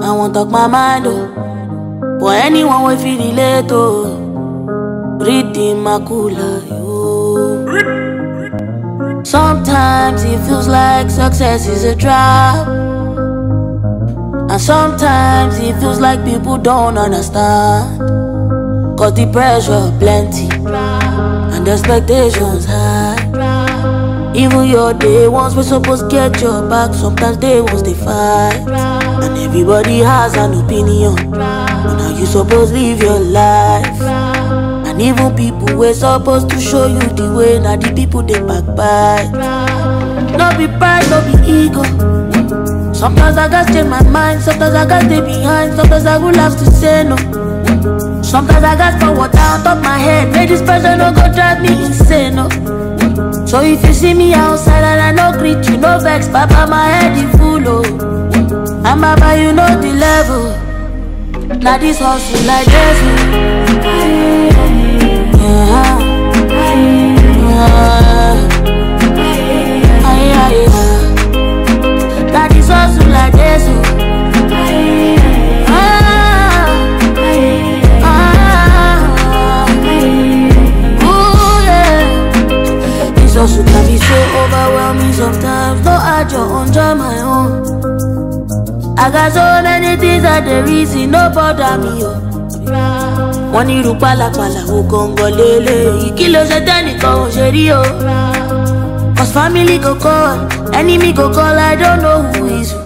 I won't talk my mind, oh. For anyone will feel relate, oh. Read the macula, yo. Sometimes it feels like success is a trap, and sometimes it feels like people don't understand. Cause the pressure plenty, and the expectations high. Even your day ones we supposed get your back, sometimes day ones they fight. And everybody has an opinion on how you supposed live your life. And even people we're supposed to show you the way, now the people they backbite. No be pride, no be ego. Sometimes I gotta change my mind, sometimes I gotta stay behind, sometimes I will have to say no. Sometimes I gotta forward down top my head, make this person no go drive me insane, no. So if you see me outside and I no greet you, no vex, papa my head is full, oh. And baba you know the level. Now this hustle like this, Now this hustle like this, This hustle can be so overwhelming sometimes. No add your own, join my own. I got so many things that the reason no bother me, oh. Money ru pala pala, o gongolele. Ikilo setani ko sheri, oh. Cause family go call, enemy go call, I don't know who is who.